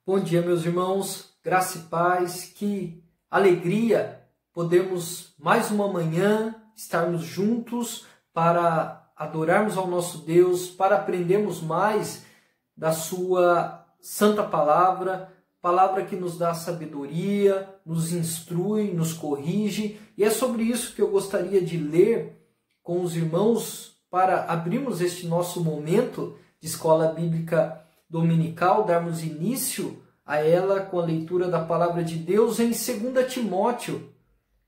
Bom dia, meus irmãos, graça e paz, que alegria podermos mais uma manhã estarmos juntos para adorarmos ao nosso Deus, para aprendermos mais da sua santa palavra, palavra que nos dá sabedoria, nos instrui, nos corrige, e é sobre isso que eu gostaria de ler com os irmãos para abrirmos este nosso momento de escola bíblica dominical, darmos início a ela com a leitura da palavra de Deus em 2 Timóteo,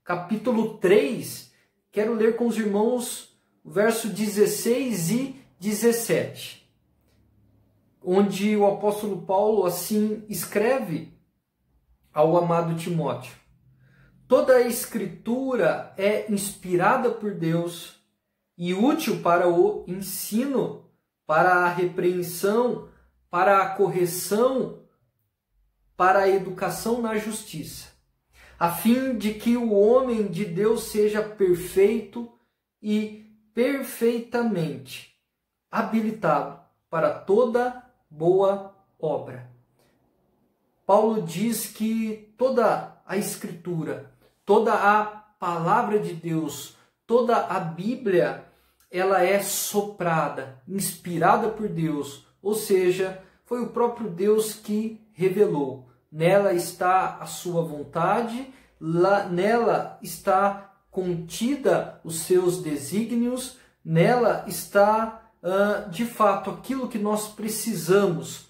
capítulo 3. Quero ler com os irmãos o verso 16 e 17, onde o apóstolo Paulo assim escreve ao amado Timóteo: toda a escritura é inspirada por Deus e útil para o ensino, para a repreensão, para a correção, para a educação na justiça, a fim de que o homem de Deus seja perfeito e perfeitamente habilitado para toda boa obra. Paulo diz que toda a Escritura, toda a palavra de Deus, toda a Bíblia, ela é soprada, inspirada por Deus, ou seja, foi o próprio Deus que revelou. Nela está a sua vontade, nela está contida os seus desígnios, nela está, de fato, aquilo que nós precisamos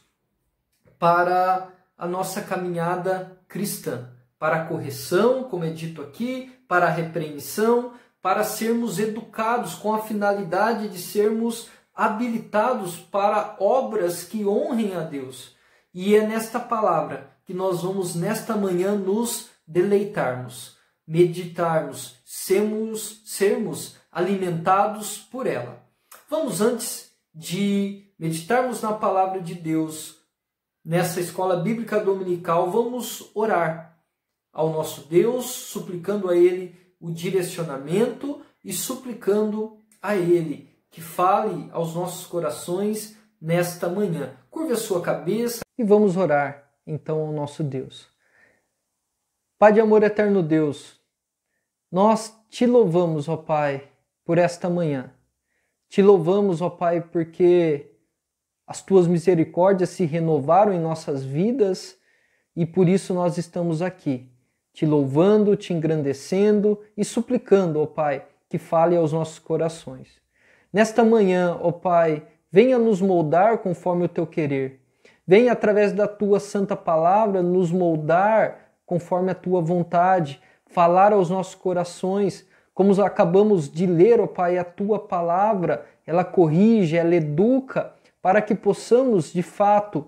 para a nossa caminhada cristã, para a correção, como é dito aqui, para a repreensão, para sermos educados com a finalidade de sermos habilitados para obras que honrem a Deus. E é nesta palavra que nós vamos nesta manhã nos deleitarmos, meditarmos, sermos alimentados por ela. Vamos, antes de meditarmos na palavra de Deus, nessa escola bíblica dominical, vamos orar ao nosso Deus, suplicando a Ele o direcionamento e suplicando a Ele que fale aos nossos corações nesta manhã. Curve a sua cabeça e vamos orar então ao nosso Deus. Pai de amor eterno Deus, nós te louvamos, ó Pai, por esta manhã. Te louvamos, ó Pai, porque as tuas misericórdias se renovaram em nossas vidas e por isso nós estamos aqui, te louvando, te engrandecendo e suplicando, ó Pai, que fale aos nossos corações. Nesta manhã, ó Pai, venha nos moldar conforme o teu querer. Venha, através da tua santa palavra, nos moldar conforme a tua vontade, falar aos nossos corações, como acabamos de ler, ó Pai, a tua palavra, ela corrige, ela educa, para que possamos, de fato,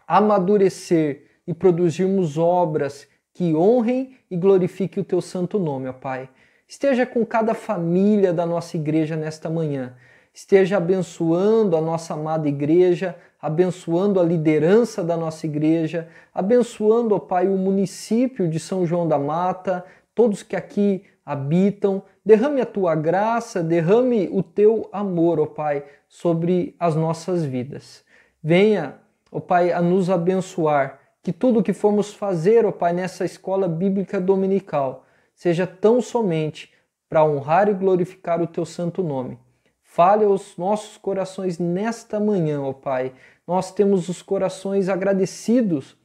amadurecer e produzirmos obras que honrem e glorifiquem o teu santo nome, ó Pai. Esteja com cada família da nossa igreja nesta manhã. Esteja abençoando a nossa amada igreja, abençoando a liderança da nossa igreja, abençoando, ó Pai, o município de São João da Mata, todos que aqui habitam. Derrame a tua graça, derrame o teu amor, ó Pai, sobre as nossas vidas. Venha, ó Pai, a nos abençoar, que tudo que formos fazer, ó Pai, nessa escola bíblica dominical, seja tão somente para honrar e glorificar o teu santo nome. Fale aos nossos corações nesta manhã, ó Pai. Nós temos os corações agradecidos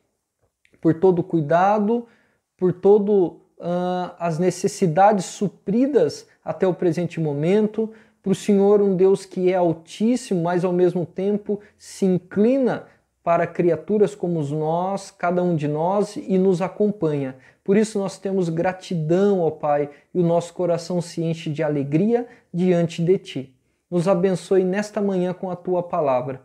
por todo o cuidado, por todo as necessidades supridas até o presente momento, para o Senhor, um Deus que é altíssimo, mas ao mesmo tempo se inclina para criaturas como nós, cada um de nós, e nos acompanha. Por isso nós temos gratidão, ó Pai, e o nosso coração se enche de alegria diante de Ti. Nos abençoe nesta manhã com a Tua palavra.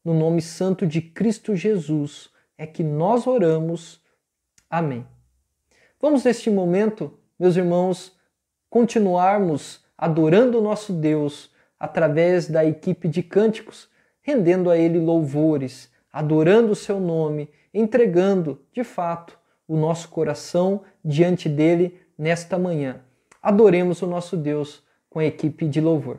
No nome santo de Cristo Jesus é que nós oramos. Amém. Vamos neste momento, meus irmãos, continuarmos adorando o nosso Deus através da equipe de cânticos, rendendo a Ele louvores, adorando o seu nome, entregando, de fato, o nosso coração diante dele nesta manhã. Adoremos o nosso Deus com a equipe de louvor.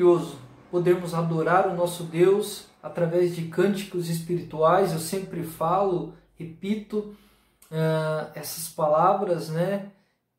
maravilhoso podermos adorar o nosso Deus através de cânticos espirituais. Eu sempre falo, repito essas palavras, né?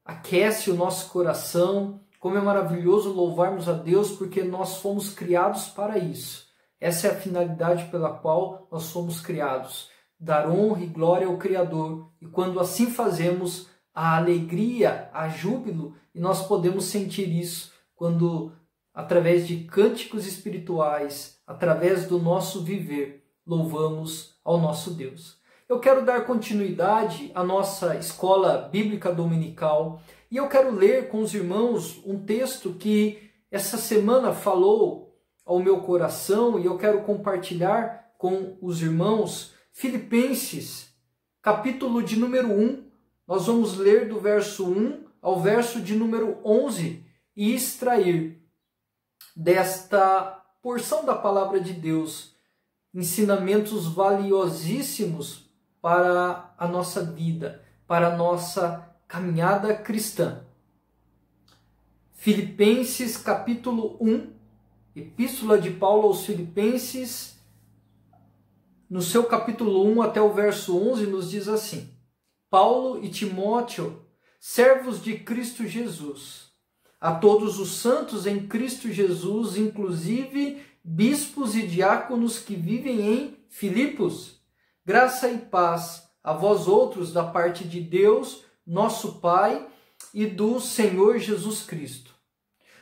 Aquece o nosso coração. Como é maravilhoso louvarmos a Deus, porque nós fomos criados para isso. Essa é a finalidade pela qual nós fomos criados. Dar honra e glória ao Criador. E quando assim fazemos, a alegria, a júbilo, e nós podemos sentir isso quando, através de cânticos espirituais, através do nosso viver, louvamos ao nosso Deus. Eu quero dar continuidade à nossa escola bíblica dominical e eu quero ler com os irmãos um texto que essa semana falou ao meu coração e eu quero compartilhar com os irmãos. Filipenses, capítulo de número 1, nós vamos ler do verso 1 ao verso de número 11 e extrair desta porção da palavra de Deus ensinamentos valiosíssimos para a nossa vida, para a nossa caminhada cristã. Filipenses capítulo 1, Epístola de Paulo aos Filipenses, no seu capítulo 1 até o verso 11, nos diz assim: Paulo e Timóteo, servos de Cristo Jesus, a todos os santos em Cristo Jesus, inclusive bispos e diáconos que vivem em Filipos, graça e paz a vós outros da parte de Deus, nosso Pai, e do Senhor Jesus Cristo.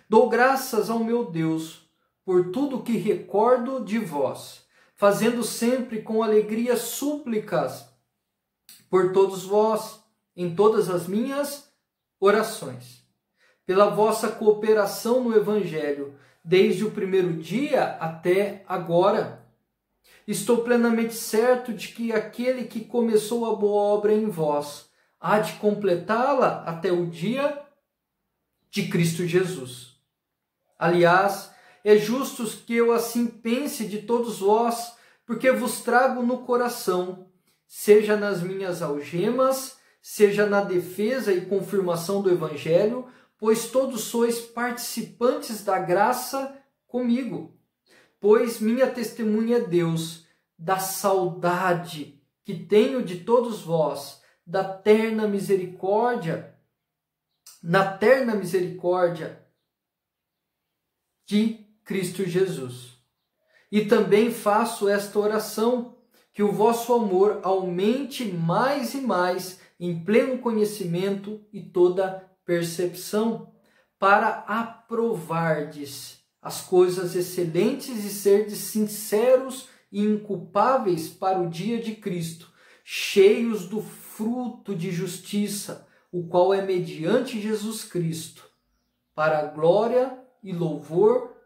Dou graças ao meu Deus por tudo que recordo de vós, fazendo sempre com alegria súplicas por todos vós, em todas as minhas orações, pela vossa cooperação no Evangelho, desde o primeiro dia até agora. Estou plenamente certo de que aquele que começou a boa obra em vós há de completá-la até o dia de Cristo Jesus. Aliás, é justo que eu assim pense de todos vós, porque vos trago no coração, seja nas minhas algemas, seja na defesa e confirmação do Evangelho, pois todos sois participantes da graça comigo. Pois minha testemunha é Deus, da saudade que tenho de todos vós, na terna misericórdia de Cristo Jesus. E também faço esta oração, que o vosso amor aumente mais e mais em pleno conhecimento e toda percepção, para aprovardes as coisas excelentes e serdes sinceros e inculpáveis para o dia de Cristo, cheios do fruto de justiça, o qual é mediante Jesus Cristo, para a glória e louvor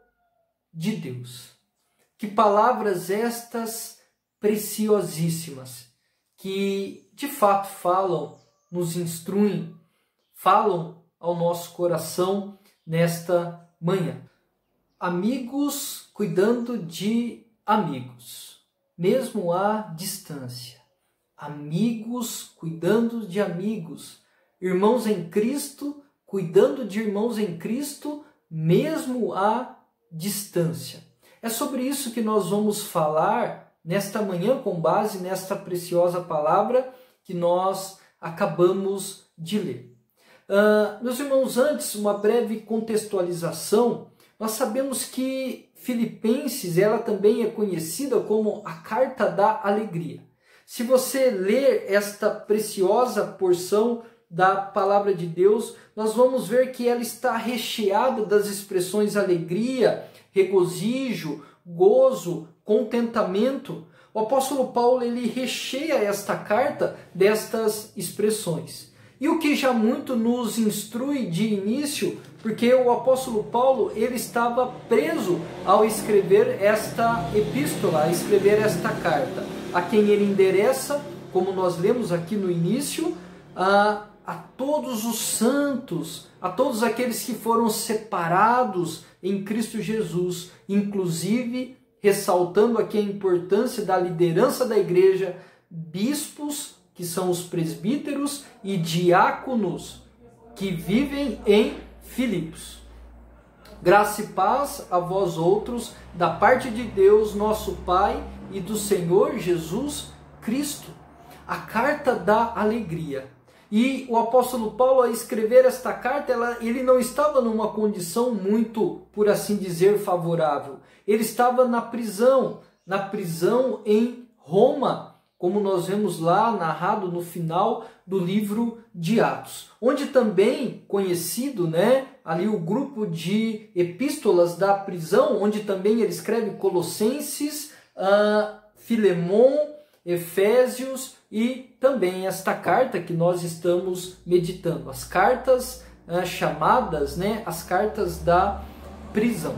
de Deus. Que palavras estas preciosíssimas, que de fato falam, nos instruem, falam ao nosso coração nesta manhã. Amigos cuidando de amigos, mesmo à distância. Amigos cuidando de amigos. Irmãos em Cristo cuidando de irmãos em Cristo, mesmo à distância. É sobre isso que nós vamos falar nesta manhã, com base nesta preciosa palavra que nós acabamos de ler. Meus irmãos, antes, uma breve contextualização. Nós sabemos que Filipenses, ela também é conhecida como a Carta da Alegria. Se você ler esta preciosa porção da Palavra de Deus, nós vamos ver que ela está recheada das expressões alegria, regozijo, gozo, contentamento. O apóstolo Paulo, ele recheia esta carta destas expressões. E o que já muito nos instrui de início, porque o apóstolo Paulo, ele estava preso ao escrever esta epístola, a escrever esta carta, a quem ele endereça, como nós lemos aqui no início, a todos os santos, a todos aqueles que foram separados em Cristo Jesus, inclusive ressaltando aqui a importância da liderança da igreja, bispos, que são os presbíteros, e diáconos, que vivem em Filipos. Graça e paz a vós outros, da parte de Deus, nosso Pai, e do Senhor Jesus Cristo. A carta da alegria. E o apóstolo Paulo, ao escrever esta carta, ele não estava numa condição muito, por assim dizer, favorável. Ele estava na prisão em Roma, como nós vemos lá narrado no final do livro de Atos, onde também conhecido, ali o grupo de epístolas da prisão, onde também ele escreve Colossenses, Filemon, Efésios e também esta carta que nós estamos meditando, as cartas chamadas, as cartas da prisão.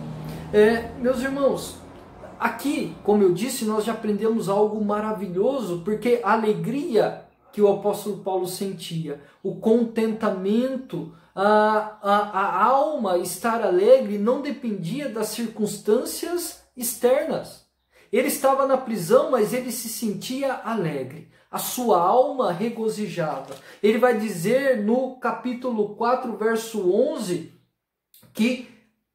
Meus irmãos, aqui, como eu disse, nós já aprendemos algo maravilhoso, porque a alegria que o apóstolo Paulo sentia, o contentamento, a alma estar alegre não dependia das circunstâncias externas. Ele estava na prisão, mas ele se sentia alegre. A sua alma regozijava. Ele vai dizer no capítulo 4, verso 11, que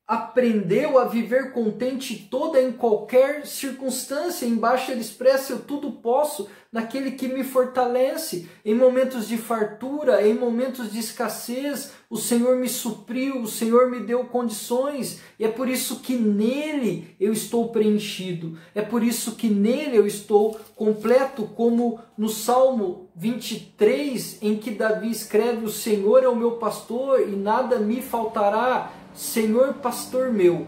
aprendeu a viver contente toda em qualquer circunstância. Embaixo ele expressa: eu tudo posso naquele que me fortalece. Em momentos de fartura, em momentos de escassez, o Senhor me supriu, o Senhor me deu condições. E é por isso que nele eu estou preenchido. É por isso que nele eu estou completo, como no Salmo 23, em que Davi escreve: o Senhor é o meu pastor e nada me faltará. Senhor pastor meu,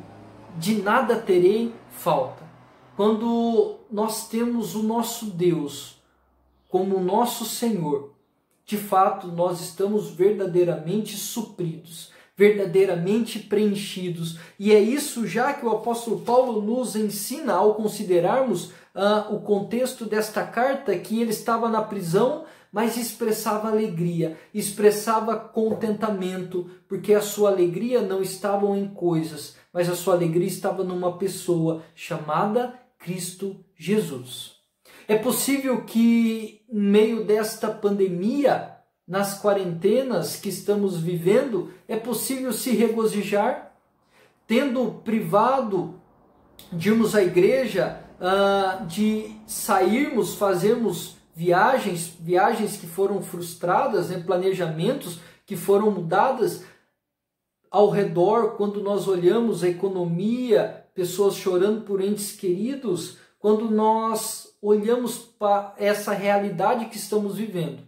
de nada terei falta. Quando nós temos o nosso Deus como nosso Senhor, de fato nós estamos verdadeiramente supridos, verdadeiramente preenchidos. E é isso já que o apóstolo Paulo nos ensina ao considerarmos o contexto desta carta, que ele estava na prisão, mas expressava alegria, expressava contentamento, porque a sua alegria não estava em coisas, mas a sua alegria estava numa pessoa chamada Cristo Jesus. É possível que, em meio desta pandemia, nas quarentenas que estamos vivendo, é possível se regozijar, tendo privado de irmos à igreja, de sairmos, fazermos viagens que foram frustradas, planejamentos que foram mudadas ao redor, quando nós olhamos a economia, pessoas chorando por entes queridos, quando nós olhamos para essa realidade que estamos vivendo.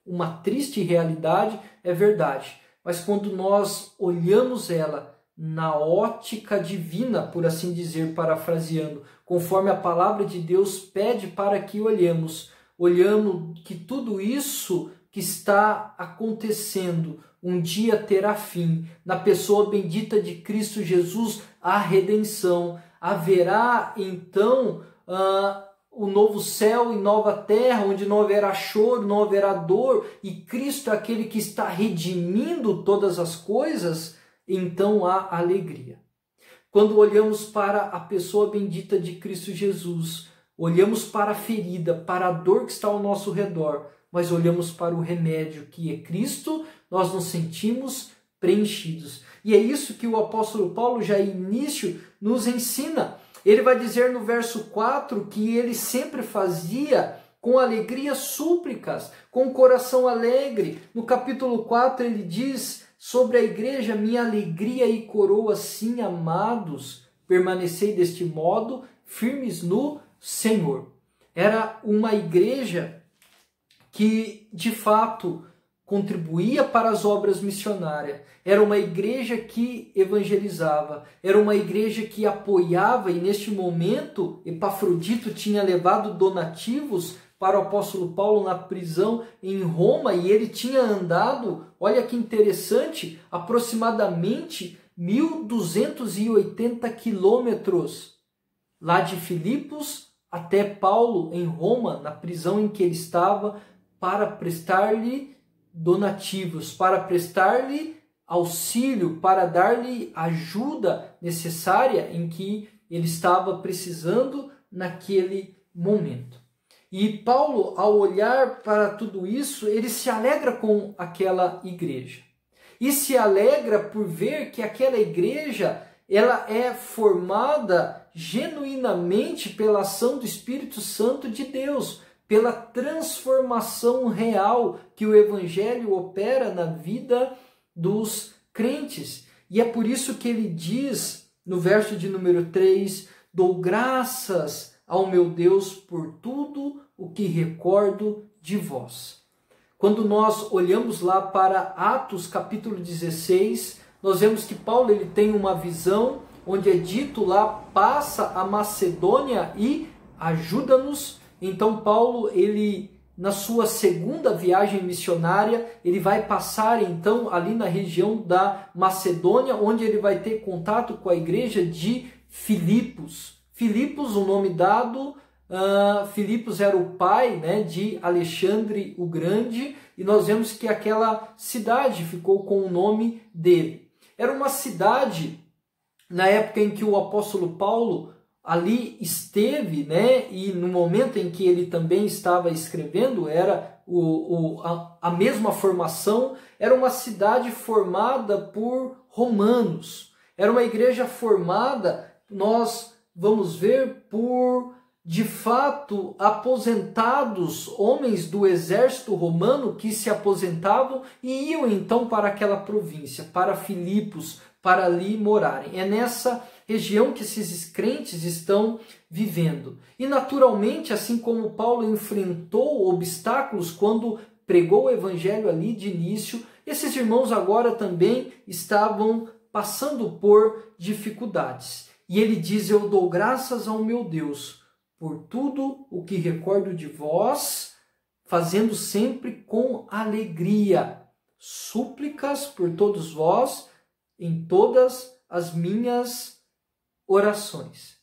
Uma triste realidade, é verdade, mas quando nós olhamos ela na ótica divina, por assim dizer, parafraseando, conforme a palavra de Deus pede para que olhemos que tudo isso que está acontecendo um dia terá fim. Na pessoa bendita de Cristo Jesus, a redenção. Haverá então o novo céu e nova terra, onde não haverá choro, não haverá dor, e Cristo é aquele que está redimindo todas as coisas, então há alegria. Quando olhamos para a pessoa bendita de Cristo Jesus, olhamos para a ferida, para a dor que está ao nosso redor, mas olhamos para o remédio que é Cristo, nós nos sentimos preenchidos. E é isso que o apóstolo Paulo já em início nos ensina. Ele vai dizer no verso 4 que ele sempre fazia com alegria súplicas, com coração alegre. No capítulo 4 ele diz sobre a igreja: minha alegria e coroa, sim, amados, permanecei deste modo, firmes no Senhor. Era uma igreja que de fato contribuía para as obras missionárias. Era uma igreja que evangelizava, era uma igreja que apoiava, e neste momento Epafrodito tinha levado donativos para o apóstolo Paulo na prisão em Roma, e ele tinha andado, olha que interessante, aproximadamente 1.280 quilômetros lá de Filipos até Paulo em Roma, na prisão em que ele estava, para prestar-lhe donativos, para prestar-lhe auxílio, para dar-lhe ajuda necessária em que ele estava precisando naquele momento. E Paulo, ao olhar para tudo isso, ele se alegra com aquela igreja. E se alegra por ver que aquela igreja ela é formada genuinamente pela ação do Espírito Santo de Deus, pela transformação real que o Evangelho opera na vida dos crentes. E é por isso que ele diz, no verso de número 3, dou graças ao meu Deus por tudo o que recordo de vós. Quando nós olhamos lá para Atos capítulo 16, nós vemos que Paulo ele tem uma visão onde é dito lá, passa a Macedônia e ajuda-nos. Então Paulo, ele na sua segunda viagem missionária, ele vai passar então ali na região da Macedônia, onde ele vai ter contato com a igreja de Filipos. Filipos, o nome dado, Filipos era o pai, né, de Alexandre o Grande, e nós vemos que aquela cidade ficou com o nome dele. Era uma cidade, na época em que o apóstolo Paulo ali esteve, né, e no momento em que ele também estava escrevendo, era a mesma formação, era uma cidade formada por romanos. Era uma igreja formada, nós vamos ver, por, de fato, aposentados, homens do exército romano que se aposentavam e iam então para aquela província, para Filipos, para ali morarem. É nessa região que esses crentes estão vivendo. E naturalmente, assim como Paulo enfrentou obstáculos quando pregou o evangelho ali de início, esses irmãos agora também estavam passando por dificuldades. E ele diz, eu dou graças ao meu Deus por tudo o que recordo de vós, fazendo sempre com alegria súplicas por todos vós em todas as minhas orações.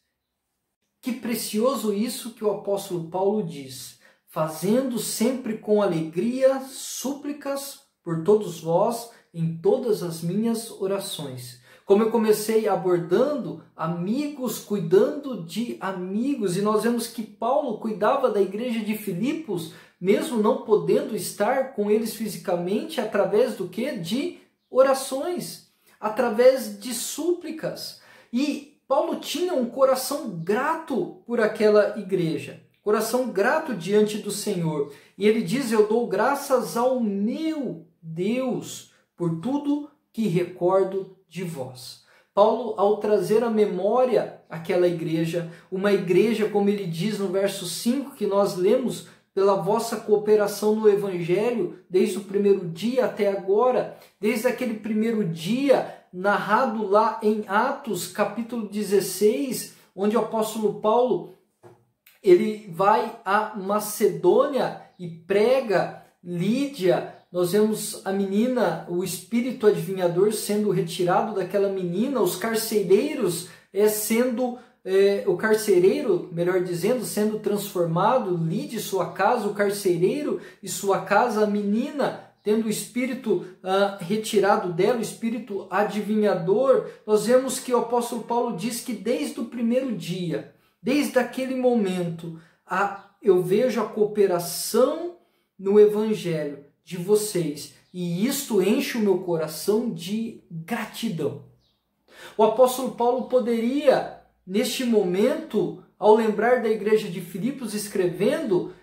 Que precioso isso que o apóstolo Paulo diz, fazendo sempre com alegria súplicas por todos vós em todas as minhas orações. Como eu comecei abordando, amigos cuidando de amigos, e nós vemos que Paulo cuidava da igreja de Filipos, mesmo não podendo estar com eles fisicamente, através do quê? De orações, através de súplicas. E Paulo tinha um coração grato por aquela igreja, coração grato diante do Senhor. E ele diz, eu dou graças ao meu Deus por tudo que recordo de vós. Paulo, ao trazer à memória aquela igreja, uma igreja, como ele diz no verso 5, que nós lemos, pela vossa cooperação no Evangelho, desde o primeiro dia até agora, desde aquele primeiro dia, narrado lá em Atos, capítulo 16, onde o apóstolo Paulo, ele vai à Macedônia e prega Lídia. Nós vemos a menina, o espírito adivinhador sendo retirado daquela menina, os carcereiros o carcereiro, melhor dizendo, sendo transformado, Lídia e sua casa, o carcereiro e sua casa, a menina tendo o espírito retirado dela, o espírito adivinhador. Nós vemos que o apóstolo Paulo diz que desde o primeiro dia, desde aquele momento, eu vejo a cooperação no Evangelho de vocês, e isto enche o meu coração de gratidão. O apóstolo Paulo poderia, neste momento, ao lembrar da igreja de Filipos, escrevendo,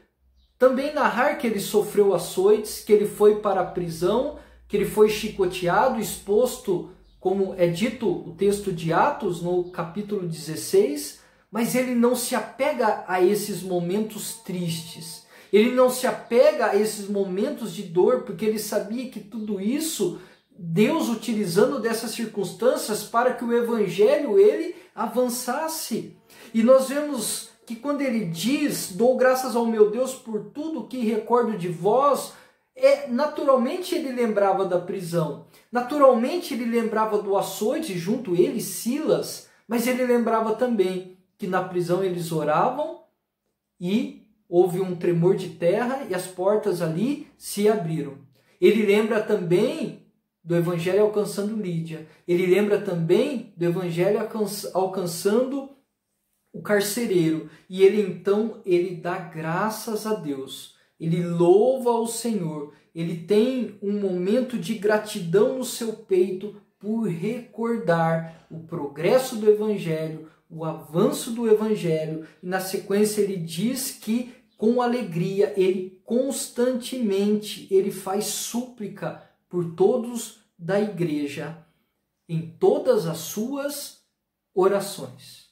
também narrar que ele sofreu açoites, que ele foi para a prisão, que ele foi chicoteado, exposto, como é dito o texto de Atos, no capítulo 16, mas ele não se apega a esses momentos tristes. Ele não se apega a esses momentos de dor, porque ele sabia que tudo isso, Deus utilizando dessas circunstâncias para que o evangelho ele avançasse. E nós vemos que quando ele diz, dou graças ao meu Deus por tudo que recordo de vós, naturalmente ele lembrava da prisão, naturalmente ele lembrava do açoite, junto ele, Silas, mas ele lembrava também que na prisão eles oravam e houve um tremor de terra e as portas ali se abriram. Ele lembra também do evangelho alcançando Lídia. Ele lembra também do evangelho alcançando o carcereiro. E ele dá graças a Deus. Ele louva ao Senhor. Ele tem um momento de gratidão no seu peito por recordar o progresso do Evangelho, o avanço do Evangelho, e na sequência ele diz que com alegria ele constantemente ele faz súplica por todos da igreja em todas as suas orações.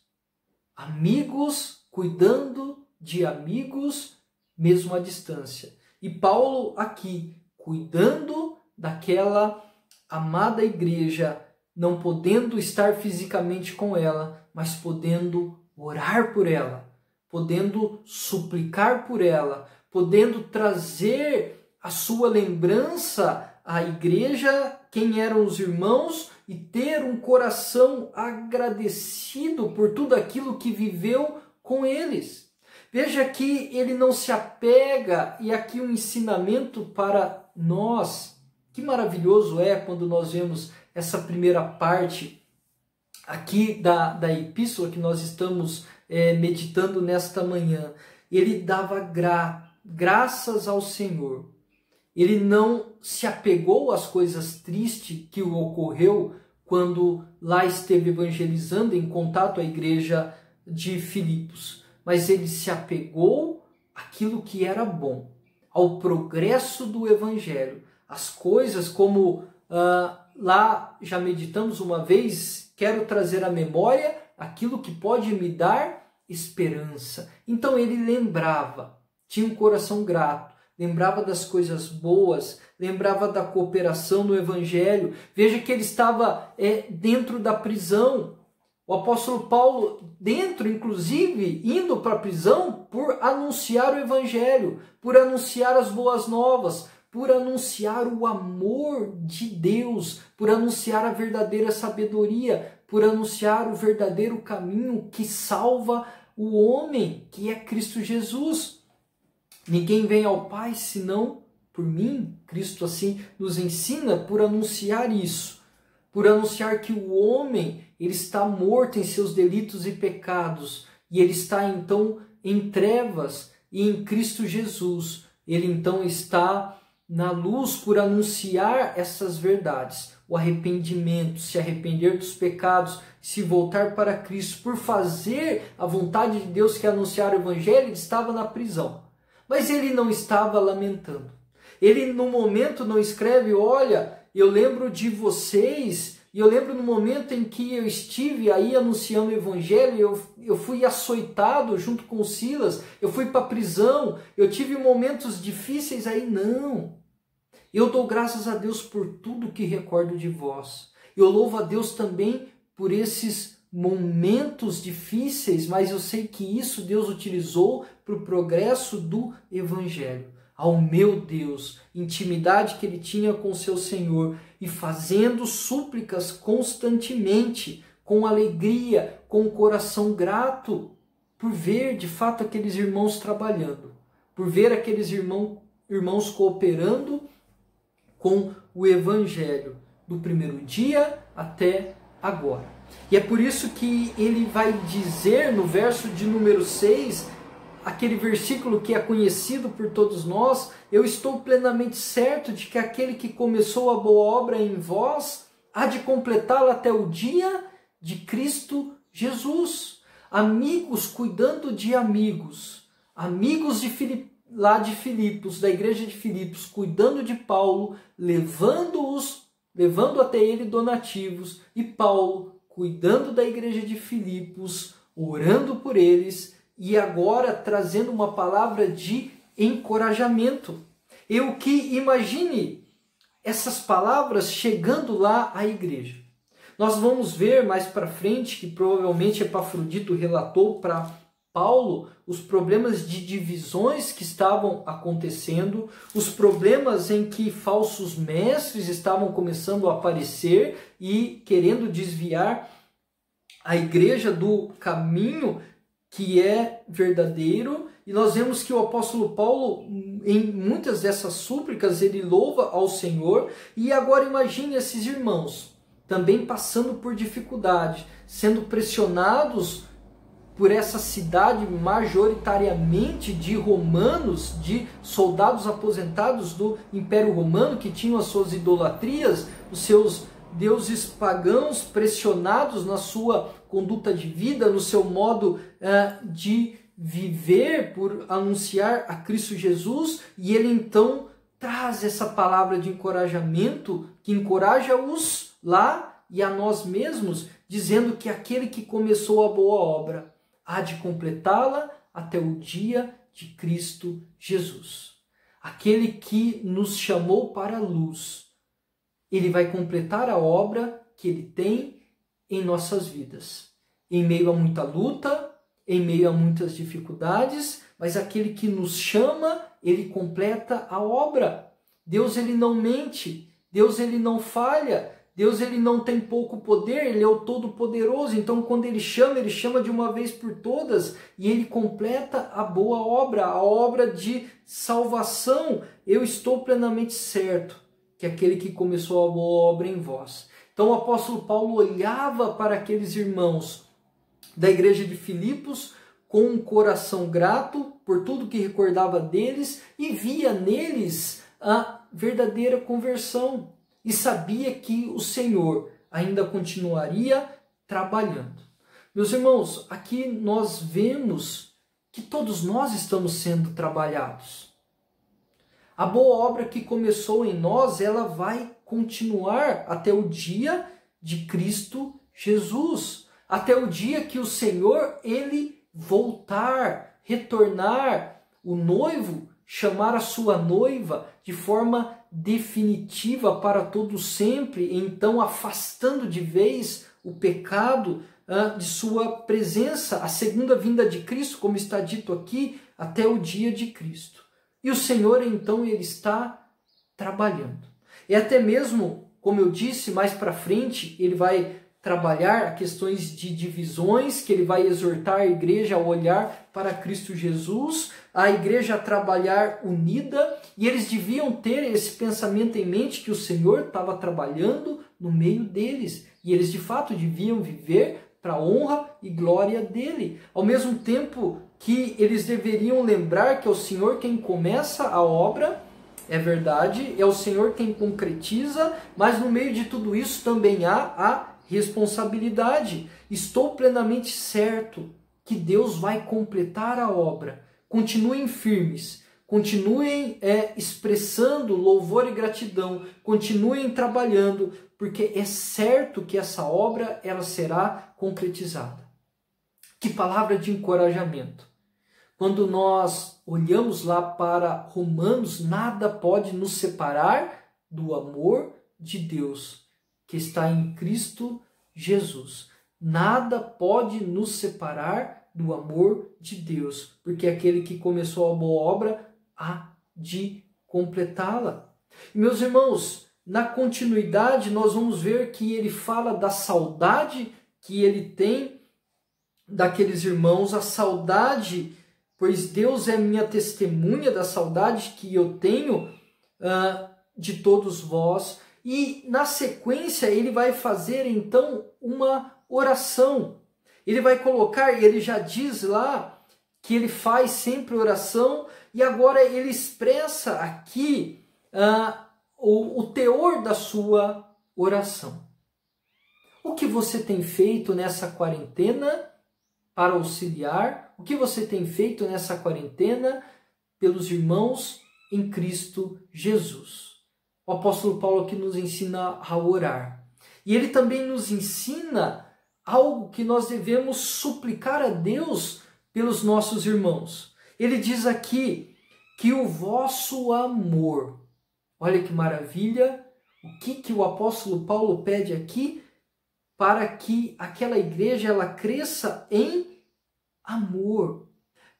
Amigos cuidando de amigos mesmo à distância. E Paulo aqui cuidando daquela amada igreja, não podendo estar fisicamente com ela, mas podendo orar por ela, podendo suplicar por ela, podendo trazer a sua lembrança à igreja, quem eram os irmãos, e ter um coração agradecido por tudo aquilo que viveu com eles. Veja que ele não se apega, e aqui um ensinamento para nós. Que maravilhoso é quando nós vemos essa primeira parte aqui da epístola que nós estamos meditando nesta manhã. Ele dava graças ao Senhor. Ele não se apegou às coisas tristes que o ocorreu quando lá esteve evangelizando em contato à igreja de Filipos. Mas ele se apegou àquilo que era bom, ao progresso do Evangelho. As coisas como lá já meditamos uma vez, quero trazer à memória aquilo que pode me dar esperança. Então ele lembrava, tinha um coração grato, lembrava das coisas boas, lembrava da cooperação no Evangelho. Veja que ele estava dentro da prisão. O apóstolo Paulo, dentro, inclusive, indo para a prisão por anunciar o Evangelho, por anunciar as boas novas, por anunciar o amor de Deus, por anunciar a verdadeira sabedoria, por anunciar o verdadeiro caminho que salva o homem, que é Cristo Jesus. Ninguém vem ao Pai senão por mim. Cristo assim nos ensina por anunciar isso, por anunciar que o homem ele está morto em seus delitos e pecados, e ele está então em trevas, e em Cristo Jesus ele então está na luz por anunciar essas verdades, o arrependimento, se arrepender dos pecados, se voltar para Cristo, por fazer a vontade de Deus, que é anunciar o Evangelho. Ele estava na prisão, mas ele não estava lamentando. Ele no momento não escreve, olha, eu lembro de vocês. E eu lembro no momento em que eu estive aí anunciando o Evangelho, eu fui açoitado junto com Silas, eu fui para a prisão, eu tive momentos difíceis aí. Não. Eu dou graças a Deus por tudo que recordo de vós. Eu louvo a Deus também por esses momentos difíceis, mas eu sei que isso Deus utilizou para o progresso do Evangelho. Ao meu Deus, intimidade que ele tinha com seu Senhor, e fazendo súplicas constantemente, com alegria, com o coração grato, por ver de fato aqueles irmãos trabalhando, por ver aqueles irmãos cooperando com o Evangelho, do primeiro dia até agora. E é por isso que ele vai dizer no verso de número 6, aquele versículo que é conhecido por todos nós: eu estou plenamente certo de que aquele que começou a boa obra em vós há de completá-la até o dia de Cristo Jesus. Amigos cuidando de amigos, amigos lá de Filipos, da igreja de Filipos, cuidando de Paulo, levando até ele donativos, e Paulo cuidando da igreja de Filipos, orando por eles, e agora trazendo uma palavra de encorajamento. Eu que imagine essas palavras chegando lá à igreja. Nós vamos ver mais para frente que provavelmente Epafrodito relatou para Paulo os problemas de divisões que estavam acontecendo, os problemas em que falsos mestres estavam começando a aparecer e querendo desviar a igreja do caminho que é verdadeiro. E nós vemos que o apóstolo Paulo, em muitas dessas súplicas, ele louva ao Senhor. E agora imagine esses irmãos também passando por dificuldade, sendo pressionados por essa cidade majoritariamente de romanos, de soldados aposentados do Império Romano, que tinham as suas idolatrias, os seus deuses pagãos pressionados na sua conduta de vida, no seu modo de viver por anunciar a Cristo Jesus, e ele então traz essa palavra de encorajamento que encoraja-os lá e a nós mesmos, dizendo que aquele que começou a boa obra há de completá-la até o dia de Cristo Jesus. Aquele que nos chamou para a luz, ele vai completar a obra que ele tem em nossas vidas. Em meio a muita luta, em meio a muitas dificuldades, mas aquele que nos chama, ele completa a obra. Deus, ele não mente, Deus, ele não falha, Deus, ele não tem pouco poder, ele é o Todo-Poderoso. Então, quando ele chama de uma vez por todas e ele completa a boa obra, a obra de salvação. Eu estou plenamente certo que aquele que começou a boa obra em vós. Então, o apóstolo Paulo olhava para aqueles irmãos da igreja de Filipos com um coração grato por tudo que recordava deles e via neles a verdadeira conversão. E sabia que o Senhor ainda continuaria trabalhando. Meus irmãos, aqui nós vemos que todos nós estamos sendo trabalhados. A boa obra que começou em nós, ela vai continuar até o dia de Cristo Jesus. Até o dia que o Senhor, ele voltar, retornar, o noivo chamar a sua noiva de forma definitiva para todo sempre, então afastando de vez o pecado de sua presença, a segunda vinda de Cristo, como está dito aqui, até o dia de Cristo. E o Senhor, então, ele está trabalhando. E até mesmo, como eu disse, mais para frente, ele vai trabalhar questões de divisões, que ele vai exortar a igreja a olhar para Cristo Jesus, a igreja a trabalhar unida, e eles deviam ter esse pensamento em mente que o Senhor estava trabalhando no meio deles, e eles de fato deviam viver para a honra e glória dele, ao mesmo tempo que eles deveriam lembrar que é o Senhor quem começa a obra, é verdade, é o Senhor quem concretiza, mas no meio de tudo isso também há a responsabilidade. Estou plenamente certo que Deus vai completar a obra. Continuem firmes, continuem expressando louvor e gratidão, continuem trabalhando, porque é certo que essa obra ela será concretizada. Que palavra de encorajamento! Quando nós olhamos lá para Romanos, nada pode nos separar do amor de Deus que está em Cristo Jesus. Nada pode nos separar do amor de Deus, porque aquele que começou a boa obra há de completá-la. Meus irmãos, na continuidade nós vamos ver que ele fala da saudade que ele tem daqueles irmãos, a saudade, pois Deus é minha testemunha da saudade que eu tenho de todos vós. E na sequência ele vai fazer então uma oração. Ele vai colocar, ele já diz lá que ele faz sempre oração, e agora ele expressa aqui o teor da sua oração. O que você tem feito nessa quarentena para auxiliar? O que você tem feito nessa quarentena pelos irmãos em Cristo Jesus? O apóstolo Paulo aqui nos ensina a orar. E ele também nos ensina algo que nós devemos suplicar a Deus pelos nossos irmãos. Ele diz aqui que o vosso amor, olha que maravilha, o que o apóstolo Paulo pede aqui? Para que aquela igreja ela cresça em amor,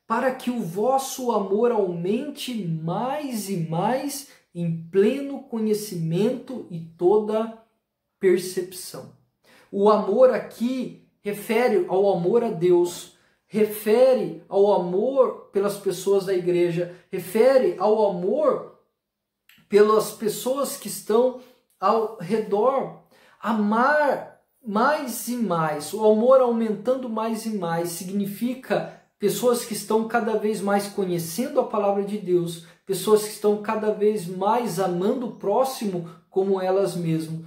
para que o vosso amor aumente mais e mais em pleno conhecimento e toda percepção. O amor aqui refere ao amor a Deus, refere ao amor pelas pessoas da igreja, refere ao amor pelas pessoas que estão ao redor. Amar mais e mais, o amor aumentando mais e mais, significa pessoas que estão cada vez mais conhecendo a palavra de Deus, pessoas que estão cada vez mais amando o próximo como elas mesmas.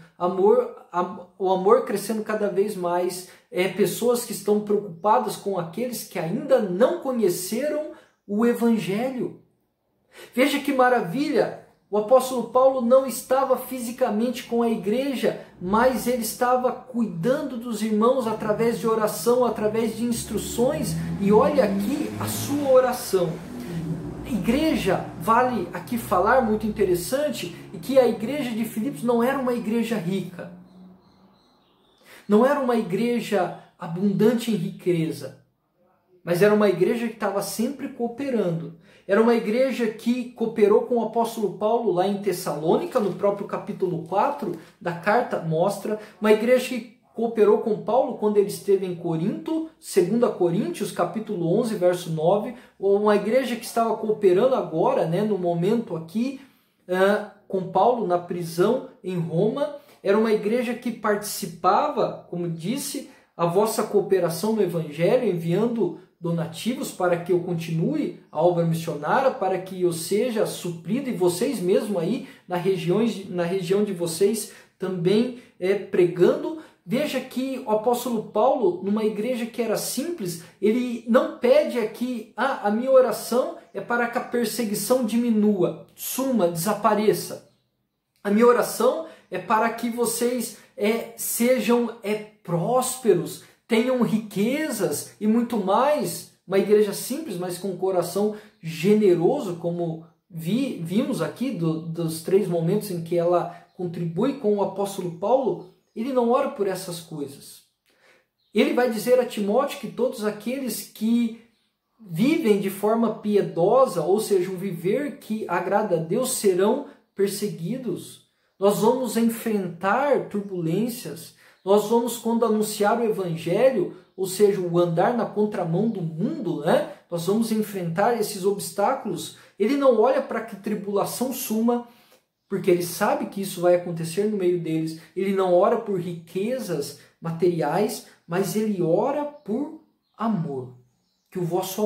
O amor crescendo cada vez mais, pessoas que estão preocupadas com aqueles que ainda não conheceram o Evangelho. Veja que maravilha! O apóstolo Paulo não estava fisicamente com a igreja, mas ele estava cuidando dos irmãos através de oração, através de instruções. E olha aqui a sua oração. Igreja, vale aqui falar, muito interessante, e que a igreja de Filipos não era uma igreja rica. Não era uma igreja abundante em riqueza, mas era uma igreja que estava sempre cooperando. Era uma igreja que cooperou com o apóstolo Paulo lá em Tessalônica, no próprio capítulo 4 da carta mostra. Uma igreja que cooperou com Paulo quando ele esteve em Corinto, 2 Coríntios, capítulo 11, verso 9. Ou uma igreja que estava cooperando agora, no momento aqui, com Paulo na prisão em Roma. Era uma igreja que participava, como disse, a vossa cooperação no Evangelho, enviando donativos para que eu continue a obra missionária, para que eu seja suprido, e vocês mesmo aí na região de vocês também pregando. Veja que o apóstolo Paulo, numa igreja que era simples, ele não pede aqui, a minha oração é para que a perseguição diminua, suma, desapareça. A minha oração é para que vocês sejam prósperos, tenham riquezas e muito mais. Uma igreja simples, mas com um coração generoso, como vimos aqui dos 3 momentos em que ela contribui com o apóstolo Paulo. Ele não ora por essas coisas. Ele vai dizer a Timóteo que todos aqueles que vivem de forma piedosa, ou seja, um viver que agrada a Deus, serão perseguidos. Nós vamos enfrentar turbulências. Nós vamos, quando anunciar o Evangelho, ou seja, o andar na contramão do mundo, nós vamos enfrentar esses obstáculos. Ele não olha para que tribulação suma, porque ele sabe que isso vai acontecer no meio deles. Ele não ora por riquezas materiais, mas ele ora por amor. Que o vosso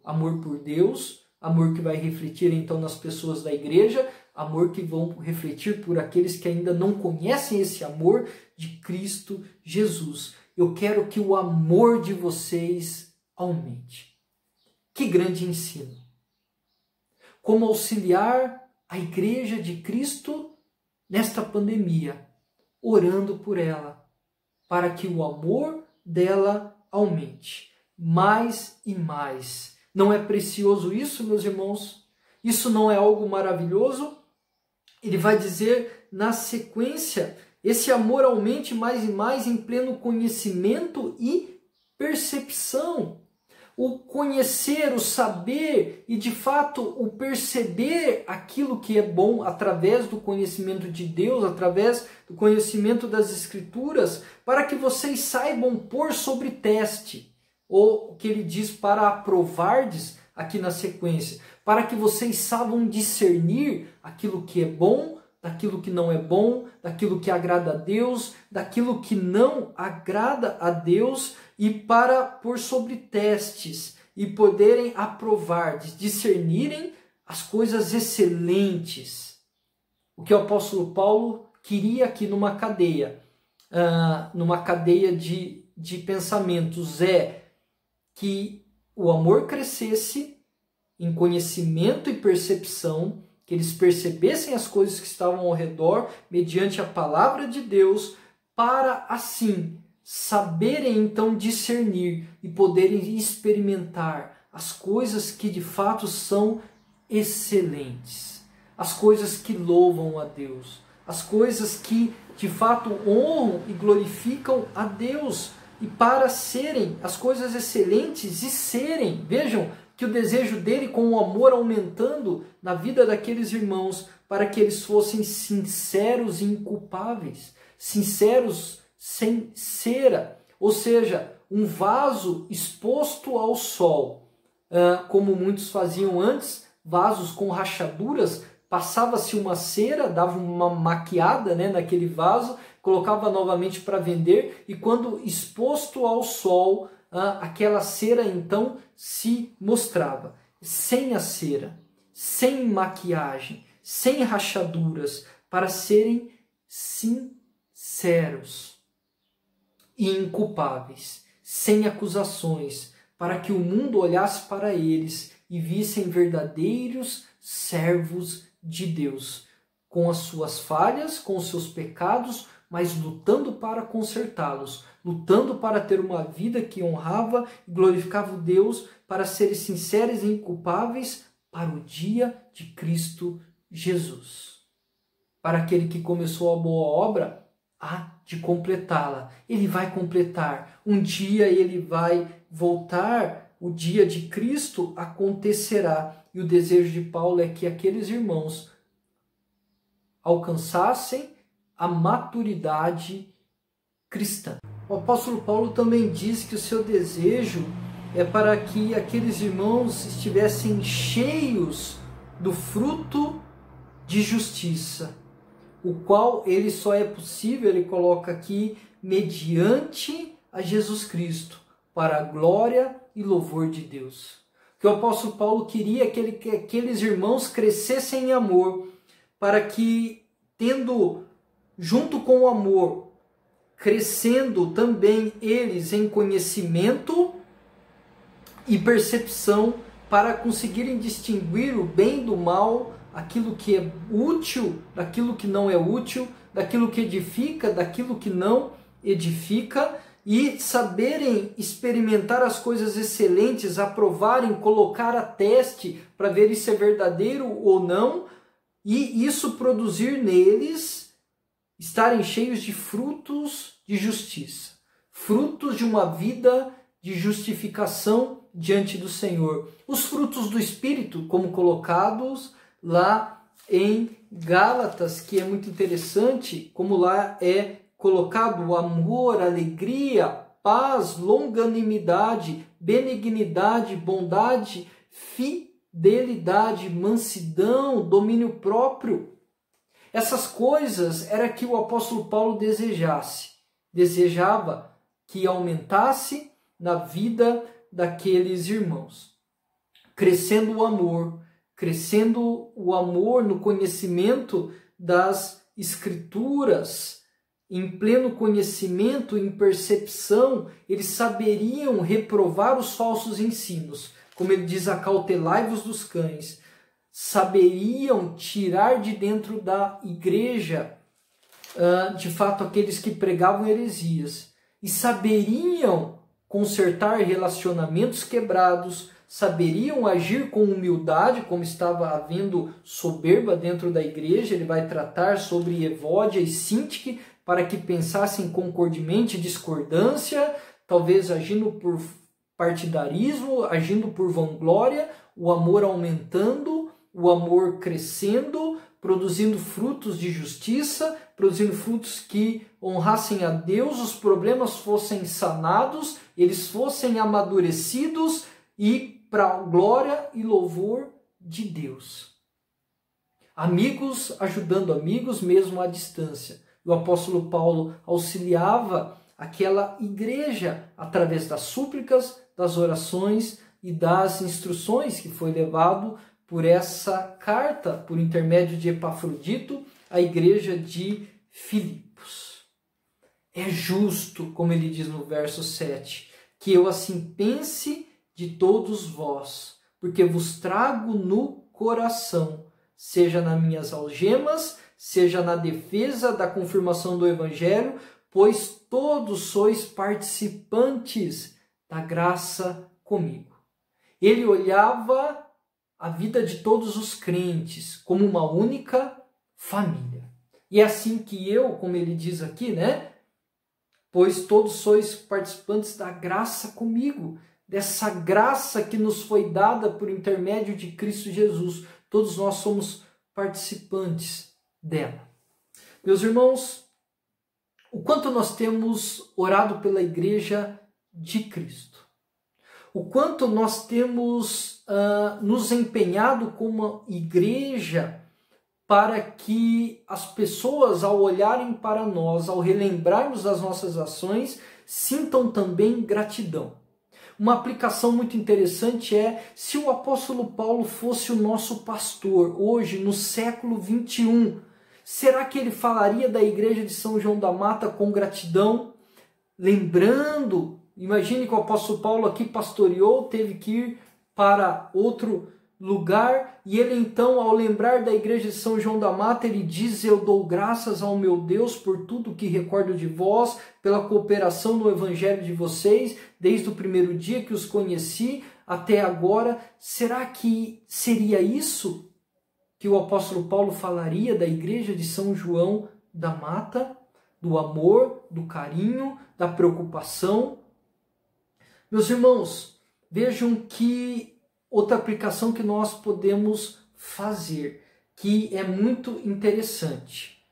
amor por Deus, amor que vai refletir então nas pessoas da igreja, amor que vão refletir por aqueles que ainda não conhecem esse amor de Cristo Jesus. Eu quero que o amor de vocês aumente. Que grande ensino! Como auxiliar a igreja de Cristo nesta pandemia, orando por ela, para que o amor dela aumente mais e mais. Não é precioso isso, meus irmãos? Isso não é algo maravilhoso? Ele vai dizer na sequência, esse amor aumente mais e mais em pleno conhecimento e percepção. O conhecer, o saber e de fato o perceber aquilo que é bom através do conhecimento de Deus, através do conhecimento das Escrituras, para que vocês saibam pôr sobre teste, ou o que ele diz para aprovardes aqui na sequência, para que vocês saibam discernir aquilo que é bom, daquilo que não é bom, daquilo que agrada a Deus, daquilo que não agrada a Deus, e para pôr sobre testes e poderem aprovar, discernirem as coisas excelentes. O que o apóstolo Paulo queria aqui numa cadeia de pensamentos é que o amor crescesse em conhecimento e percepção, que eles percebessem as coisas que estavam ao redor mediante a palavra de Deus, para assim saberem então discernir e poderem experimentar as coisas que de fato são excelentes, as coisas que louvam a Deus, as coisas que de fato honram e glorificam a Deus, e para serem as coisas excelentes e serem, vejam que o desejo dele, com o amor aumentando na vida daqueles irmãos, para que eles fossem sinceros e inculpáveis, sinceros sem cera, ou seja, um vaso exposto ao sol, como muitos faziam antes, vasos com rachaduras, passava-se uma cera, dava uma maquiada naquele vaso, colocava novamente para vender, e quando exposto ao sol, aquela cera então se mostrava sem a cera, sem maquiagem, sem rachaduras, para serem sinceros e inculpáveis, sem acusações, para que o mundo olhasse para eles e vissem verdadeiros servos de Deus, com as suas falhas, com os seus pecados, mas lutando para consertá-los, lutando para ter uma vida que honrava e glorificava o Deus, para serem sinceros e inculpáveis para o dia de Cristo Jesus. Para aquele que começou a boa obra, há de completá-la. Ele vai completar. Um dia ele vai voltar, o dia de Cristo acontecerá. E o desejo de Paulo é que aqueles irmãos alcançassem a maturidade cristã. O apóstolo Paulo também diz que o seu desejo é para que aqueles irmãos estivessem cheios do fruto de justiça, o qual ele só é possível, ele coloca aqui, mediante a Jesus Cristo, para a glória e louvor de Deus. O que o apóstolo Paulo queria é que aqueles irmãos crescessem em amor, para que, tendo junto com o amor, crescendo também eles em conhecimento e percepção, para conseguirem distinguir o bem do mal, aquilo que é útil daquilo que não é útil, daquilo que edifica, daquilo que não edifica, e saberem experimentar as coisas excelentes, aprovarem, colocar a teste para ver se é verdadeiro ou não, e isso produzir neles, estarem cheios de frutos de justiça, frutos de uma vida de justificação diante do Senhor. Os frutos do Espírito, como colocados lá em Gálatas, que é muito interessante, como lá é colocado o amor, alegria, paz, longanimidade, benignidade, bondade, fidelidade, mansidão, domínio próprio. Essas coisas era que o apóstolo Paulo desejava que aumentasse na vida daqueles irmãos, crescendo o amor no conhecimento das Escrituras, em pleno conhecimento, em percepção, eles saberiam reprovar os falsos ensinos, como ele diz, acautelai-vos dos cães, saberiam tirar de dentro da igreja, de fato, aqueles que pregavam heresias, e saberiam consertar relacionamentos quebrados, saberiam agir com humildade, como estava havendo soberba dentro da igreja. Ele vai tratar sobre Evódia e Sintique, para que pensassem concordemente, discordância, talvez agindo por partidarismo, agindo por vanglória, o amor aumentando, o amor crescendo, produzindo frutos de justiça, produzindo frutos que honrassem a Deus, os problemas fossem sanados, eles fossem amadurecidos e para a glória e louvor de Deus. Amigos ajudando amigos mesmo à distância. O apóstolo Paulo auxiliava aquela igreja através das súplicas, das orações e das instruções que foi levado por essa carta, por intermédio de Epafrodito, à igreja de Filipos. É justo, como ele diz no verso 7, que eu assim pense de todos vós, porque vos trago no coração, seja nas minhas algemas, seja na defesa da confirmação do Evangelho, pois todos sois participantes da graça comigo. Ele olhava a vida de todos os crentes como uma única família. E é assim que eu, como ele diz aqui, né? Pois todos sois participantes da graça comigo, dessa graça que nos foi dada por intermédio de Cristo Jesus. Todos nós somos participantes dela. Meus irmãos, o quanto nós temos orado pela igreja de Cristo, o quanto nós temos nos empenhado como igreja para que as pessoas, ao olharem para nós, ao relembrarmos das nossas ações, sintam também gratidão. Uma aplicação muito interessante é se o apóstolo Paulo fosse o nosso pastor hoje, no século 21, será que ele falaria da igreja de São João da Mata com gratidão? Lembrando, imagine que o apóstolo Paulo aqui pastoreou, teve que ir para outro lugar, e ele então, ao lembrar da igreja de São João da Mata, ele diz: eu dou graças ao meu Deus por tudo que recordo de vós, pela cooperação no evangelho de vocês, desde o primeiro dia que os conheci até agora. Será que seria isso que o apóstolo Paulo falaria da igreja de São João da Mata? Do amor, do carinho, da preocupação? Meus irmãos, vejam que outra aplicação que nós podemos fazer, que é muito interessante.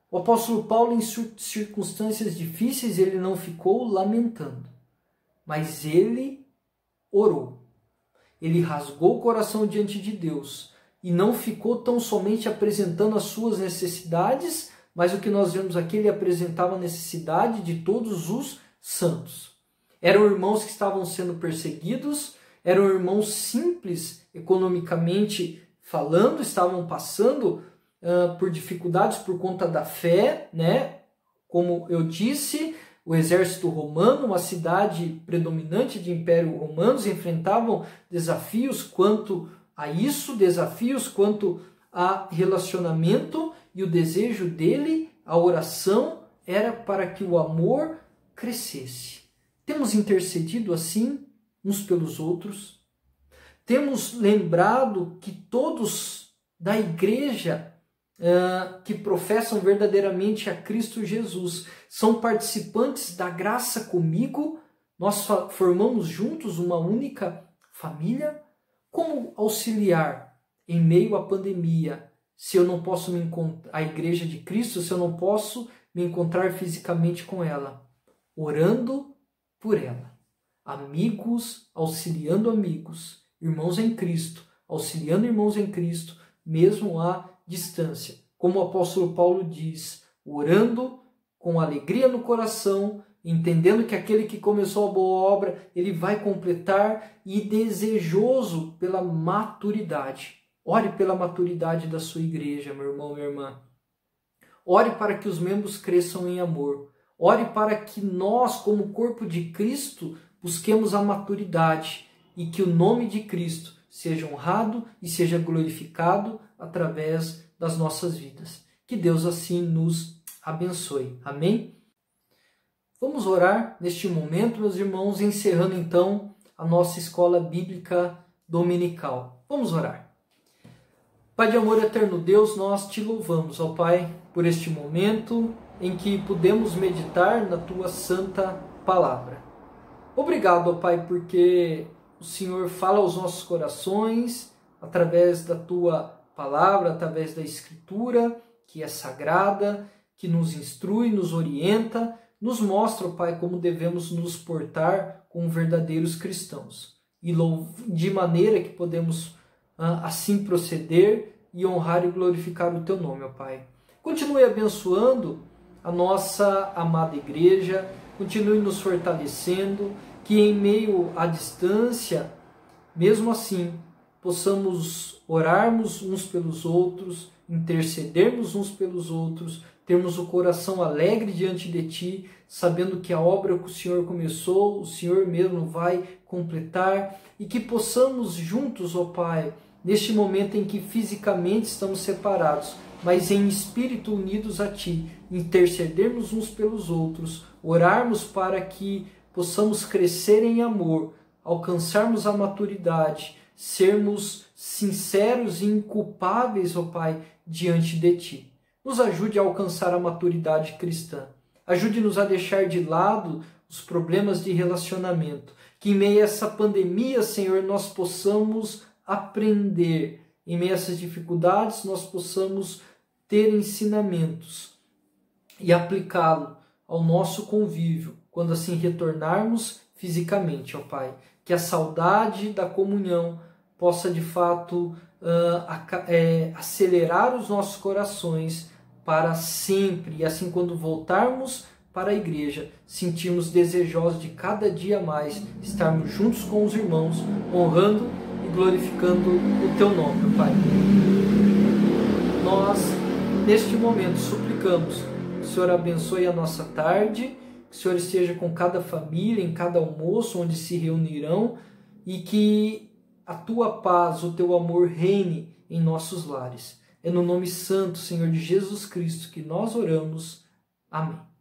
O apóstolo Paulo, em circunstâncias difíceis, ele não ficou lamentando, mas ele orou. Ele rasgou o coração diante de Deus e não ficou tão somente apresentando as suas necessidades, mas o que nós vemos aqui, ele apresentava a necessidade de todos os santos. Eram irmãos que estavam sendo perseguidos, eram irmãos simples, economicamente falando, estavam passando por dificuldades por conta da fé, né? Como eu disse, o exército romano, uma cidade predominante de Império Romano, enfrentavam desafios quanto a isso, desafios quanto a relacionamento, e o desejo dele, a oração, era para que o amor crescesse. Temos intercedido assim uns pelos outros. Temos lembrado que todos da igreja que professam verdadeiramente a Cristo Jesus são participantes da graça comigo. Nós formamos juntos uma única família. Como auxiliar em meio à pandemia, se eu não posso me encontrar, a igreja de Cristo, se eu não posso me encontrar fisicamente com ela? Orando por ela. Amigos auxiliando amigos, irmãos em Cristo, auxiliando irmãos em Cristo, mesmo à distância. Como o apóstolo Paulo diz, orando com alegria no coração, entendendo que aquele que começou a boa obra, ele vai completar, e desejoso pela maturidade. Ore pela maturidade da sua igreja, meu irmão, minha irmã. Ore para que os membros cresçam em amor. Ore para que nós, como corpo de Cristo, busquemos a maturidade e que o nome de Cristo seja honrado e seja glorificado através das nossas vidas. Que Deus assim nos abençoe. Amém? Vamos orar neste momento, meus irmãos, encerrando então a nossa escola bíblica dominical. Vamos orar. Pai de amor eterno Deus, nós te louvamos, ó Pai, por este momento em que pudemos meditar na tua santa palavra. Obrigado, ó Pai, porque o Senhor fala aos nossos corações através da tua palavra, através da Escritura, que é sagrada, que nos instrui, nos orienta, nos mostra, ó Pai, como devemos nos portar como verdadeiros cristãos. E de maneira que podemos assim proceder e honrar e glorificar o teu nome, ó Pai. Continue abençoando a nossa amada igreja, continue nos fortalecendo, que em meio à distância, mesmo assim, possamos orarmos uns pelos outros, intercedermos uns pelos outros, termos o coração alegre diante de Ti, sabendo que a obra que o Senhor começou, o Senhor mesmo vai completar, e que possamos juntos, ó Pai, neste momento em que fisicamente estamos separados, mas em espírito unidos a Ti, intercedermos uns pelos outros, orarmos para que possamos crescer em amor, alcançarmos a maturidade, sermos sinceros e inculpáveis, ó Pai, diante de Ti. Nos ajude a alcançar a maturidade cristã. Ajude-nos a deixar de lado os problemas de relacionamento. Que em meio a essa pandemia, Senhor, nós possamos aprender. Em meio a essas dificuldades, nós possamos ter ensinamentos e aplicá-lo ao nosso convívio, quando assim retornarmos fisicamente, ó Pai. Que a saudade da comunhão possa, de fato, acelerar os nossos corações para sempre. E assim, quando voltarmos para a igreja sentirmos desejosos de cada dia mais estarmos juntos com os irmãos, honrando e glorificando o Teu nome, Pai. Nós, neste momento, suplicamos que o Senhor abençoe a nossa tarde, que o Senhor esteja com cada família, em cada almoço onde se reunirão, e que a Tua paz, o Teu amor reine em nossos lares. É no nome santo, Senhor, de Jesus Cristo que nós oramos. Amém.